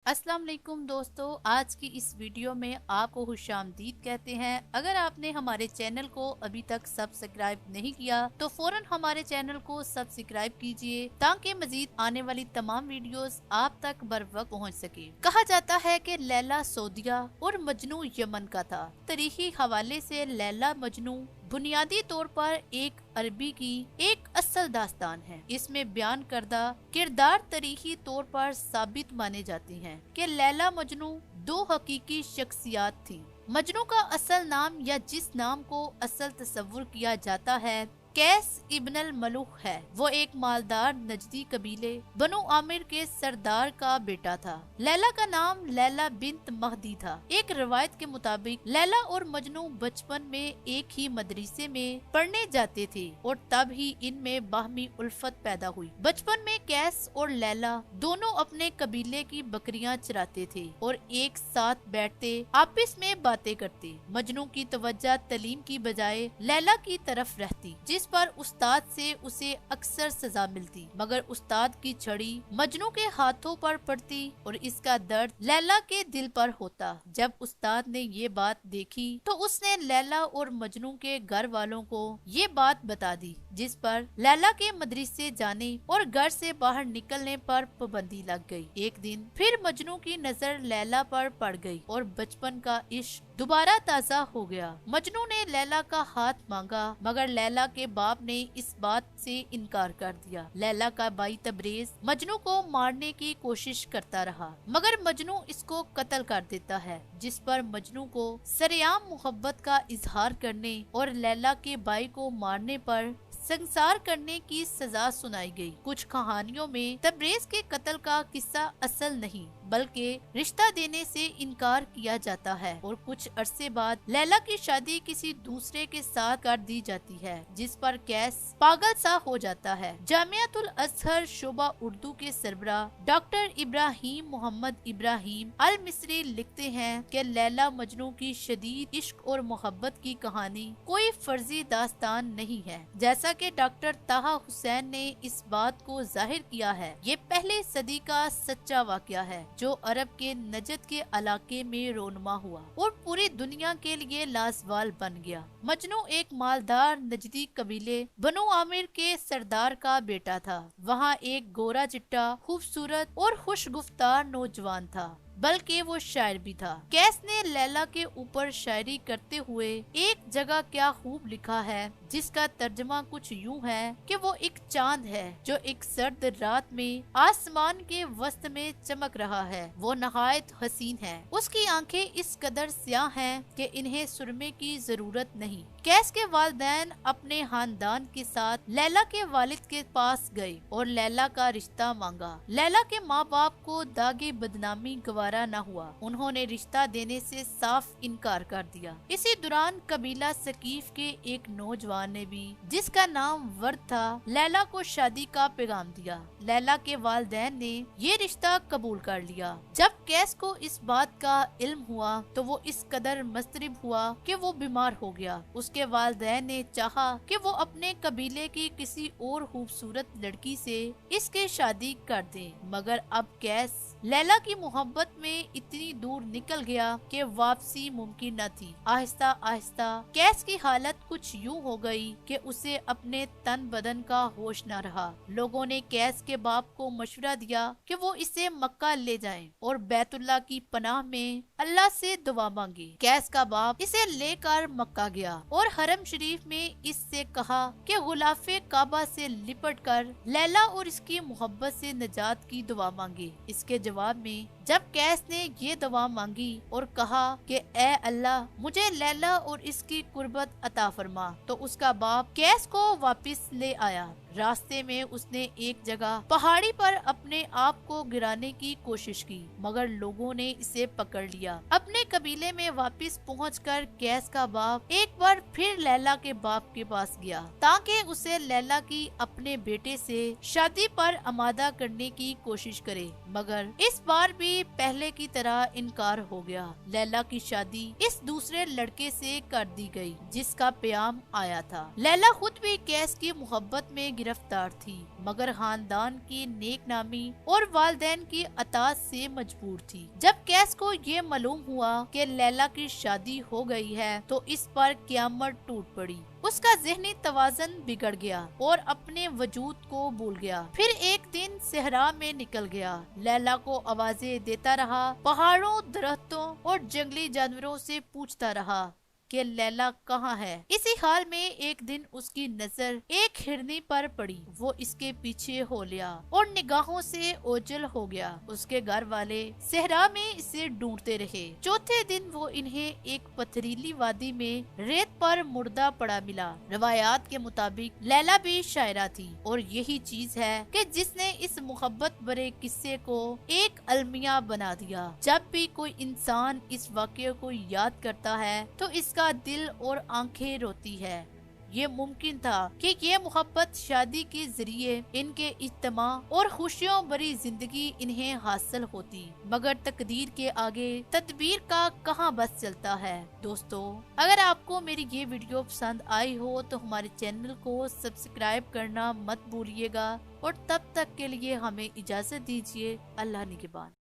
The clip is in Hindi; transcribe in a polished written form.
अस्सलाम वालेकुम दोस्तों, आज की इस वीडियो में आपको खुशामदीद कहते हैं। अगर आपने हमारे चैनल को अभी तक सब्सक्राइब नहीं किया तो फौरन हमारे चैनल को सब्सक्राइब कीजिए ताकि मजीद आने वाली तमाम वीडियोस आप तक बर वक्त पहुँच सके। कहा जाता है कि लैला सऊदिया और मजनू यमन का था। तारीखी हवाले से लैला मजनू बुनियादी तौर पर एक अरबी की एक असल दास्तान है। इसमें बयान करदा किरदार तारीखी तौर पर साबित माने जाते हैं कि लैला मजनू दो हकीकी शख्सियात थी। मजनू का असल नाम या जिस नाम को असल तस्वुर किया जाता है कैस इब्न मलूक है। वो एक मालदार नजदी कबीले बनु आमिर के सरदार का बेटा था। लैला का नाम लैला बिन्त महदी था। एक रिवायत के मुताबिक लैला और मजनू बचपन में एक ही मदरसे में पढ़ने जाते थे और तब ही इनमें बाहमी उल्फत पैदा हुई। बचपन में कैस और लैला दोनों अपने कबीले की बकरियां चराते थे और एक साथ बैठते आपस में बातें करते। मजनू की तवज्जो तालीम की बजाय लैला की तरफ रहती, जिस पर उस्ताद से उसे अक्सर सजा मिलती, मगर उस्ताद की छड़ी मजनू के हाथों पर पड़ती और इसका दर्द लैला के दिल पर होता। जब उस्ताद ने ये बात देखी तो उसने लैला और मजनू के घर वालों को ये बात बता दी, जिस पर लैला के मदरसे जाने और घर से बाहर निकलने पर पाबंदी लग गई। एक दिन फिर मजनू की नजर लैला पर पड़ गई और बचपन का इश्क दोबारा ताज़ा हो गया। मजनू ने लैला का हाथ मांगा, मगर लैला के बाप ने इस बात से इनकार कर दिया। लैला का भाई तबरेज मजनू को मारने की कोशिश करता रहा, मगर मजनू इसको कत्ल कर देता है, जिस पर मजनू को सरेआम मोहब्बत का इजहार करने और लैला के भाई को मारने पर संसार करने की सजा सुनाई गई। कुछ कहानियों में तबरेज के कत्ल का किस्सा असल नहीं बल्कि रिश्ता देने से इनकार किया जाता है और कुछ अरसे बाद लैला की शादी किसी दूसरे के साथ कर दी जाती है, जिस पर कैस पागल सा हो जाता है। जामियातुल अजहर शोबा उर्दू के सरबरा डॉक्टर इब्राहिम मोहम्मद इब्राहिम अल मिस्री लिखते हैं कि लैला मजनू की शदीद इश्क और मोहब्बत की कहानी कोई फर्जी दास्तान नहीं है, जैसा कि डॉक्टर ताहा हुसैन ने इस बात को जाहिर किया है। ये पहले सदी का सच्चा वाकया है जो अरब के नजद के इलाके में रोनमा हुआ और पूरी दुनिया के लिए लाजवाल बन गया। मजनू एक मालदार नजदी कबीले बनु आमिर के सरदार का बेटा था। वहाँ एक गोरा चिट्टा खूबसूरत और खुशगुफ्तार नौजवान था, बल्कि वो शायर भी था। कैस ने लैला के ऊपर शायरी करते हुए एक जगह क्या खूब लिखा है, जिसका तर्जमा कुछ यूं है कि वो एक चांद है जो एक सर्द रात में आसमान के वस्त में चमक रहा है। वो नहायत हसीन है। उसकी आंखें इस कदर स्याह हैं कि इन्हें सुरमे की जरूरत नहीं। कैस के वालिदैन अपने खानदान के साथ लैला के वालिद के पास गए और लैला का रिश्ता मांगा। लैला के माँ बाप को दागे बदनामी गवारा न हुआ। उन्होंने रिश्ता देने से साफ इनकार कर दिया। इसी दौरान कबीला सकीफ के एक नौजवान ने भी, जिसका नाम वर्द था, लैला को शादी का पैगाम दिया। लैला के वालिदैन ने ये रिश्ता कबूल कर लिया। जब कैस को इस बात का इल्म हुआ तो वो इस कदर मस्तरिब हुआ कि वो बीमार हो गया। उसके वालिदैन ने चाहा कि वो अपने कबीले की किसी और खूबसूरत लड़की से इसके शादी कर दे, मगर अब कैस लैला की मोहब्बत में इतनी दूर निकल गया कि वापसी मुमकिन न थी। आहिस्ता आहिस्ता कैस की हालत कुछ यूं हो गई कि उसे अपने तन बदन का होश न रहा। लोगों ने कैस के बाप को मशवरा दिया कि वो इसे मक्का ले जाएं और बैतुल्लाह की पनाह में अल्लाह से दुआ मांगे। कैस का बाप इसे लेकर मक्का गया और हरम शरीफ में इससे कहा कि गुलाफे काबा से लिपट कर लैला और इसकी मोहब्बत से निजात की दुआ मांगे। इसके जवाब में जब कैस ने ये दुआ मांगी और कहा कि ए अल्लाह मुझे लैला और इसकी कुर्बत अता फरमा, तो उसका बाप कैस को वापस ले आया। रास्ते में उसने एक जगह पहाड़ी पर अपने आप को गिराने की कोशिश की, मगर लोगों ने इसे पकड़ लिया। अपने कबीले में वापस पहुंचकर कैस का बाप एक बार फिर लैला के बाप के पास गया ताकि उसे लैला की अपने बेटे से शादी पर आमादा करने की कोशिश करे, मगर इस बार भी पहले की तरह इनकार हो गया। लैला की शादी इस दूसरे लड़के से कर दी गई जिसका प्याम आया था। लैला खुद भी कैस की मोहब्बत में गिरफ्तार थी, मगर खानदान की नेकनामी और वालिदैन की अताअत से मजबूर थी। जब कैस को ये मालूम हुआ कि लैला की शादी हो गई है तो इस पर क़यामत टूट पड़ी। उसका ज़हनी तवाज़ुन बिगड़ गया और अपने वजूद को भूल गया। फिर एक दिन सहरा में निकल गया, लैला को आवाजें देता रहा, पहाड़ों, दरख्तों और जंगली जानवरों से पूछता रहा कि लैला कहाँ है। इसी हाल में एक दिन उसकी नजर एक हिरनी पर पड़ी। वो इसके पीछे हो लिया और निगाहों से ओझल हो गया। उसके घर वाले सहरा में इसे ढूंढते रहे। चौथे दिन वो इन्हें एक पथरीली वादी में रेत पर मुर्दा पड़ा मिला। रवायात के मुताबिक लैला भी शायरा थी और यही चीज है कि जिसने इस मोहब्बत भरे किस्से को एक अलमिया बना दिया। जब भी कोई इंसान इस वाक़ये को याद करता है तो इसका दिल और आंखें रोती है। ये मुमकिन था कि ये मोहब्बत शादी के जरिए इनके इज्तिमा और खुशियों भरी जिंदगी इन्हें हासिल होती, मगर तकदीर के आगे तदबीर का कहां बस चलता है। दोस्तों, अगर आपको मेरी ये वीडियो पसंद आई हो तो हमारे चैनल को सब्सक्राइब करना मत भूलिएगा और तब तक के लिए हमें इजाजत दीजिए। अल्लाह निगहबान।